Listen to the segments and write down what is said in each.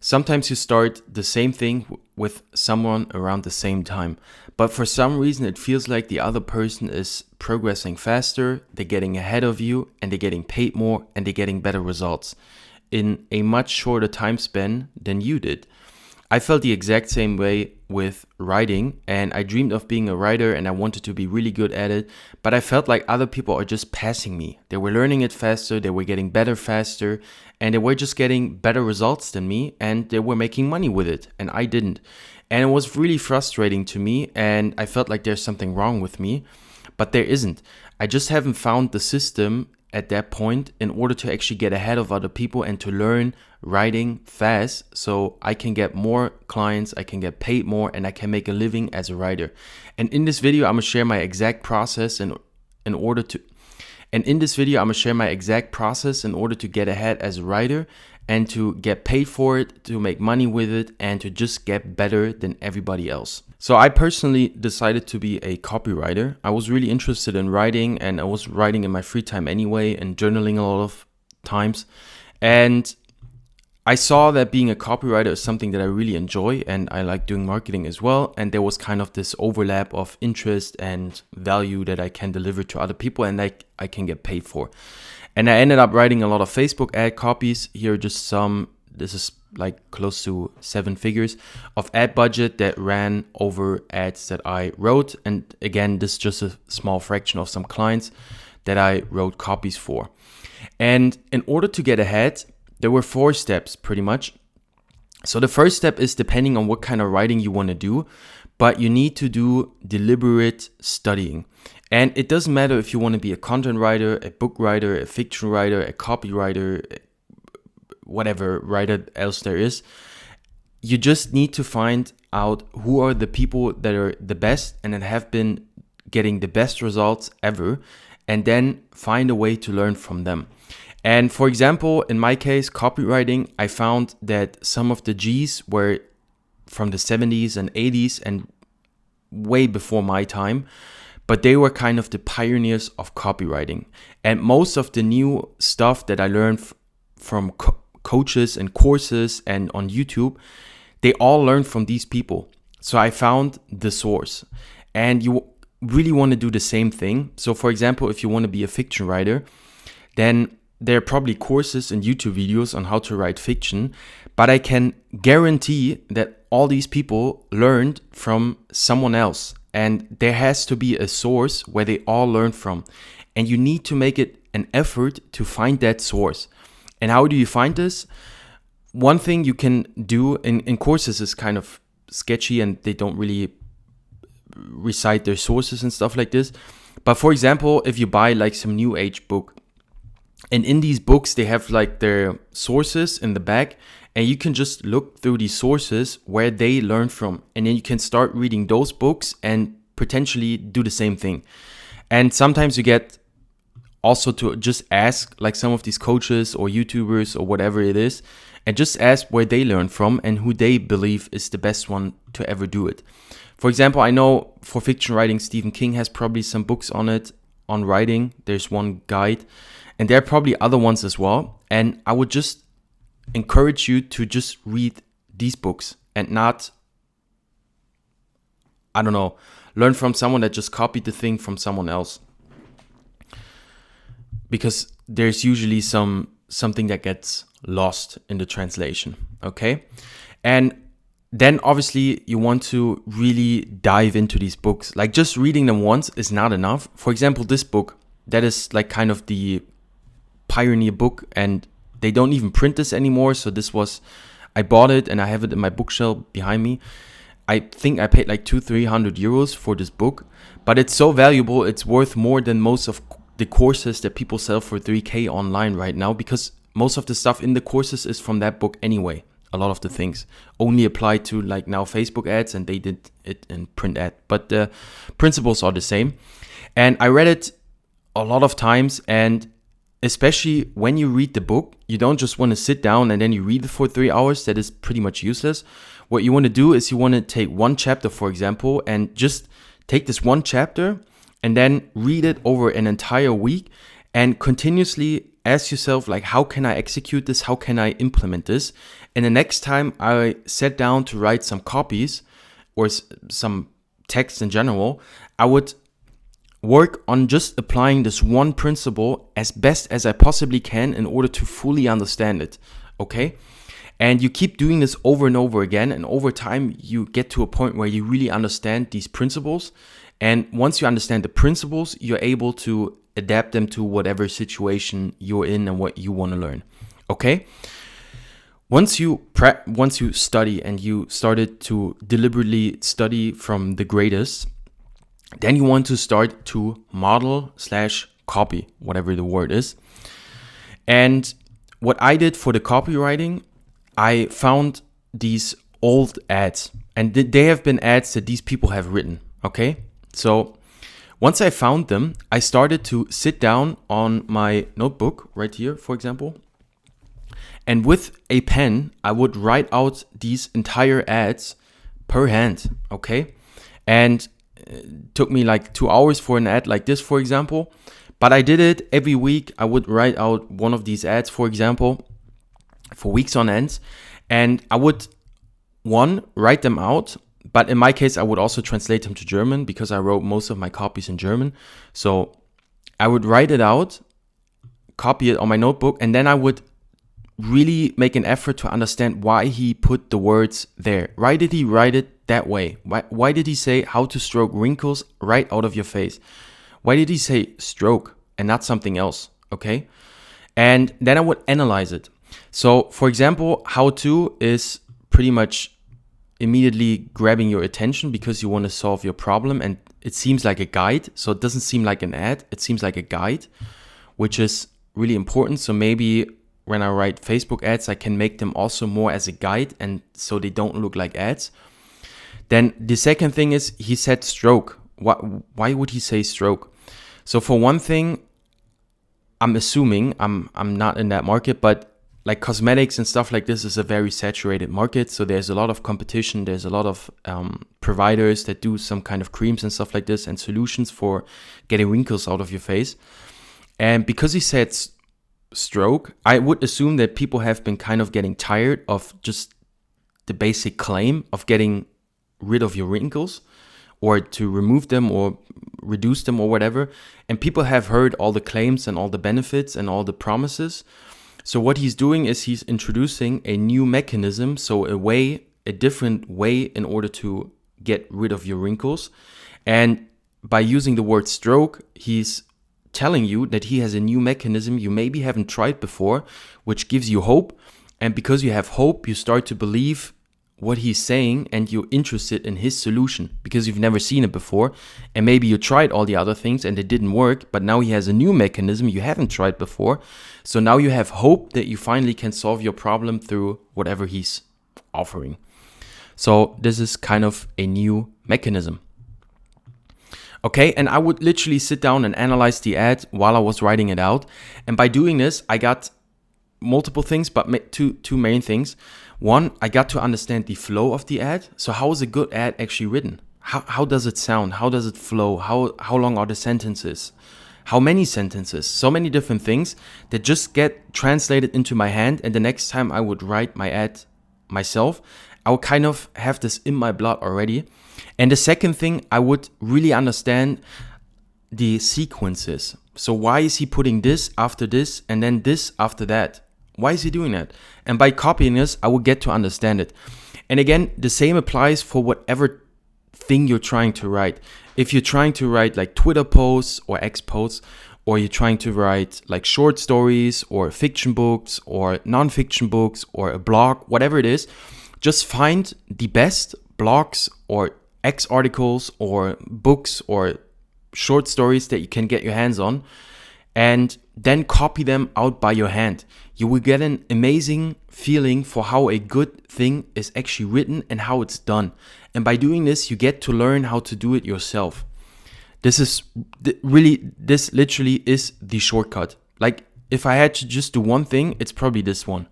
sometimes you start the same thing with someone around the same time, but for some reason it feels like the other person is progressing faster, they're getting ahead of you, and they're getting paid more, and they're getting better results in a much shorter time span than you did. I felt the exact same way with writing, and I dreamed of being a writer and I wanted to be really good at it, but I felt like other people are just passing me. They were learning it faster, they were getting better faster, and they were just getting better results than me, and they were making money with it, and I didn't. And it was really frustrating to me, and I felt like there's something wrong with me, but there isn't. I just haven't found the system at that point in order to actually get ahead of other people and to learn writing fast so I can get more clients, I can get paid more, and I can make a living as a writer. And in this video, I'm gonna share my exact process in order to get ahead as a writer and to get paid for it, to make money with it, and to just get better than everybody else. So I personally decided to be a copywriter. I was really interested in writing, and I was writing in my free time anyway and journaling a lot of times. And I saw that being a copywriter is something that I really enjoy, and I like doing marketing as well. And there was kind of this overlap of interest and value that I can deliver to other people and I can get paid for. And I ended up writing a lot of Facebook ad copies. Here are just some. This is like close to 7 figures of ad budget that ran over ads that I wrote. And again, this is just a small fraction of some clients that I wrote copies for. And in order to get ahead, there were 4 steps pretty much. So the first step is depending on what kind of writing you want to do, but you need to do deliberate studying. And it doesn't matter if you want to be a content writer, a book writer, a fiction writer, a copywriter, whatever writer else there is. You just need to find out who are the people that are the best and that have been getting the best results ever, and then find a way to learn from them. And for example, in my case, copywriting, I found that some of the G's were from the 70s and 80s and way before my time, but they were kind of the pioneers of copywriting. And most of the new stuff that I learned from coaches and courses and on YouTube, they all learned from these people. So I found the source. And you really want to do the same thing. So for example, if you want to be a fiction writer, then there are probably courses and YouTube videos on how to write fiction, but I can guarantee that all these people learned from someone else, and there has to be a source where they all learn from, and you need to make it an effort to find that source. And how do you find this? One thing you can do in courses is kind of sketchy and they don't really recite their sources and stuff like this. But for example, if you buy like some new age book, and in these books, they have like their sources in the back, and you can just look through these sources where they learn from. And then you can start reading those books and potentially do the same thing. And sometimes you get also to just ask like some of these coaches or YouTubers or whatever it is, and just ask where they learn from and who they believe is the best one to ever do it. For example, I know for fiction writing, Stephen King has probably some books on it, on writing. There's one guide. And there are probably other ones as well. And I would just encourage you to just read these books and not, learn from someone that just copied the thing from someone else. Because there's usually something that gets lost in the translation, okay? And then obviously you want to really dive into these books. Like just reading them once is not enough. For example, this book, that is like kind of the pioneer book, and they don't even print this anymore. So I bought it and I have it in my bookshelf behind me. I think I paid like 200-300 euros for this book, but it's so valuable. It's worth more than most of the courses that people sell for 3K online right now, because most of the stuff in the courses is from that book anyway. A lot of the things only apply to like now Facebook ads, and they did it in print ad, but the principles are the same. And I read it a lot of times, and especially when you read the book, you don't just want to sit down and then you read it for 3 hours. That is pretty much useless. What you want to do is you want to take one chapter, for example, and just take this one chapter and then read it over an entire week and continuously ask yourself, like, how can I execute this? How can I implement this? And the next time I sat down to write some copies or some text in general, I would work on just applying this one principle as best as I possibly can in order to fully understand it, okay? And you keep doing this over and over again, and over time you get to a point where you really understand these principles. And once you understand the principles, you're able to adapt them to whatever situation you're in and what you want to learn, okay? Once you study and you started to deliberately study from the greatest, then you want to start to model/copy, whatever the word is. And what I did for the copywriting, I found these old ads, and they have been ads that these people have written, okay? So once I found them, I started to sit down on my notebook right here, for example, and with a pen, I would write out these entire ads per hand, okay? And it took me like 2 hours for an ad like this, for example. But I did it every week. I would write out one of these ads, for example, for weeks on end. And I would, write them out. But in my case, I would also translate them to German because I wrote most of my copies in German. So I would write it out, copy it on my notebook, and then I would really make an effort to understand why he put the words there. Why did he write it that way? Why did he say how to stroke wrinkles right out of your face? Why did he say stroke and not something else? Okay. And then I would analyze it. So for example, how to is pretty much immediately grabbing your attention because you want to solve your problem, and it seems like a guide. So it doesn't seem like an ad. It seems like a guide, which is really important. So maybe when I write Facebook ads, I can make them also more as a guide, and so they don't look like ads. Then the second thing is he said stroke. Why would he say stroke? So for one thing, I'm assuming, I'm not in that market, but like cosmetics and stuff like this is a very saturated market. So there's a lot of competition. There's a lot of providers that do some kind of creams and stuff like this and solutions for getting wrinkles out of your face. And because he said stroke, I would assume that people have been kind of getting tired of just the basic claim of getting rid of your wrinkles or to remove them or reduce them or whatever. And people have heard all the claims and all the benefits and all the promises. So what he's doing is he's introducing a new mechanism, so a different way in order to get rid of your wrinkles. And by using the word stroke, he's telling you that he has a new mechanism you maybe haven't tried before, which gives you hope. And because you have hope, you start to believe what he's saying and you're interested in his solution because you've never seen it before. And maybe you tried all the other things and it didn't work, but now he has a new mechanism you haven't tried before. So now you have hope that you finally can solve your problem through whatever he's offering. So this is kind of a new mechanism. Okay, and I would literally sit down and analyze the ad while I was writing it out. And by doing this, I got multiple things, but two main things. One, I got to understand the flow of the ad. So how is a good ad actually written? How does it sound? How does it flow? How long are the sentences? How many sentences? So many different things that just get translated into my hand. And the next time I would write my ad myself, I would kind of have this in my blood already. And the second thing, I would really understand the sequences. So why is he putting this after this and then this after that? Why is he doing that? And by copying this, I will get to understand it. And again, the same applies for whatever thing you're trying to write. If you're trying to write like Twitter posts or X posts, or you're trying to write like short stories or fiction books or non-fiction books or a blog, whatever it is, just find the best blogs or X articles or books or short stories that you can get your hands on, and then copy them out by your hand. You will get an amazing feeling for how a good thing is actually written and how it's done. And by doing this, you get to learn how to do it yourself. This literally is the shortcut. Like if I had to just do one thing, it's probably this one.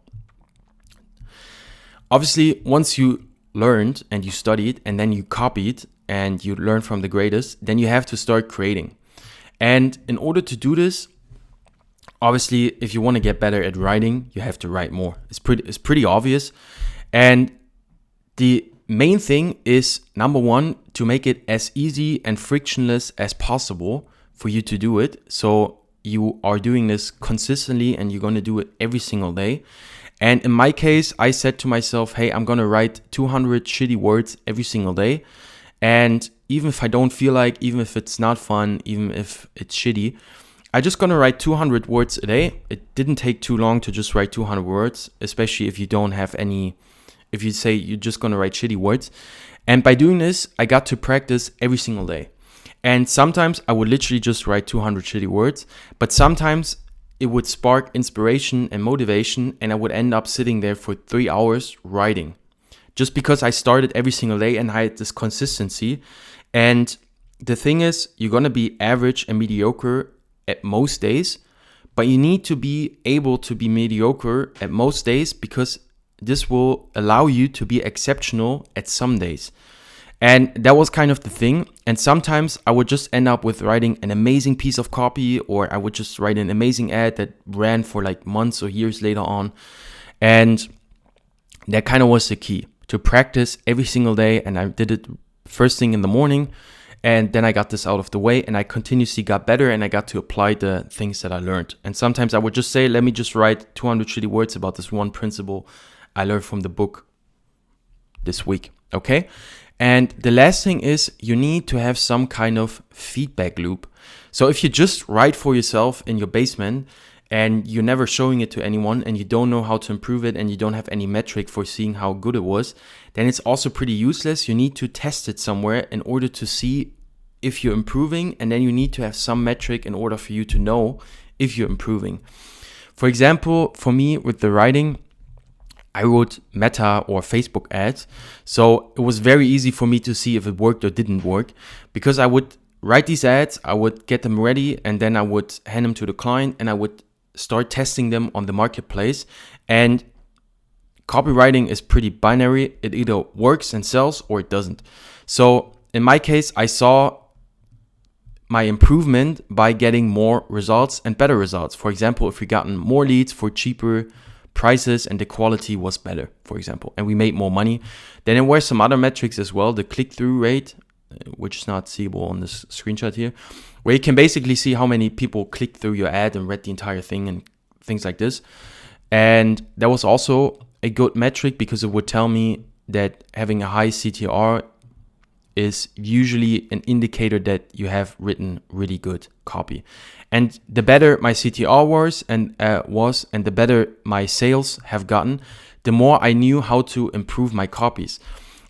Obviously, once you learned and you studied and then you copied and you learn from the greatest, then you have to start creating. And in order to do this, Obviously, if you want to get better at writing, you have to write more. It's pretty obvious. And the main thing is, number one, to make it as easy and frictionless as possible for you to do it. So you are doing this consistently and you're going to do it every single day. And in my case, I said to myself, hey, I'm going to write 200 shitty words every single day. And even if I don't feel like, even if it's not fun, even if it's shitty, I'm just going to write 200 words a day. It didn't take too long to just write 200 words, especially if you don't have any, if you say you're just going to write shitty words. And by doing this, I got to practice every single day. And sometimes I would literally just write 200 shitty words, but sometimes it would spark inspiration and motivation, and I would end up sitting there for 3 hours writing. Just because I started every single day and I had this consistency. And the thing is, you're going to be average and mediocre at most days, but you need to be able to be mediocre at most days because this will allow you to be exceptional at some days. And that was kind of the thing. And sometimes I would just end up with writing an amazing piece of copy, or I would just write an amazing ad that ran for like months or years later on. And that kind of was the key, to practice every single day. And I did it first thing in the morning. And then I got this out of the way and I continuously got better and I got to apply the things that I learned. And sometimes I would just say, let me just write 200 shitty words about this one principle I learned from the book this week. Okay. And the last thing is, you need to have some kind of feedback loop. So if you just write for yourself in your basement and you're never showing it to anyone and you don't know how to improve it and you don't have any metric for seeing how good it was, then it's also pretty useless. You need to test it somewhere in order to see if you're improving, and then you need to have some metric in order for you to know if you're improving. For example, for me with the writing, I wrote Meta or Facebook ads. So it was very easy for me to see if it worked or didn't work, because I would write these ads, I would get them ready, and then I would hand them to the client and I would start testing them on the marketplace. And copywriting is pretty binary. It either works and sells or it doesn't. So in my case, I saw my improvement by getting more results and better results. For example, if we gotten more leads for cheaper prices and the quality was better, for example, and we made more money. Then there were some other metrics as well, the click-through rate, which is not seeable on this screenshot here, where you can basically see how many people clicked through your ad and read the entire thing and things like this. And that was also a good metric because it would tell me that having a high CTR is usually an indicator that you have written really good copy. And the better my CTR was and the better my sales have gotten, the more I knew how to improve my copies.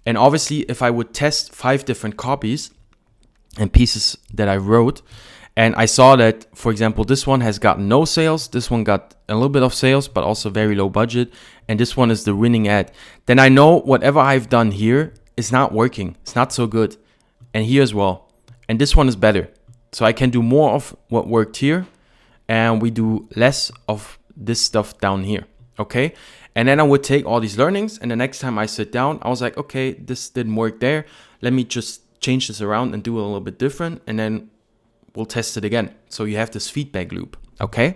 And obviously, if I would test 5 different copies and pieces that I wrote, and I saw that, for example, this one has gotten no sales, this one got a little bit of sales, but also very low budget, and this one is the winning ad, then I know whatever I've done here is not working. It's not so good. And here as well. And this one is better. So I can do more of what worked here, and we do less of this stuff down here. Okay. And then I would take all these learnings, and the next time I sit down, I was like, okay, this didn't work there. Let me just change this around and do it a little bit different. And then we'll test it again. So you have this feedback loop. Okay.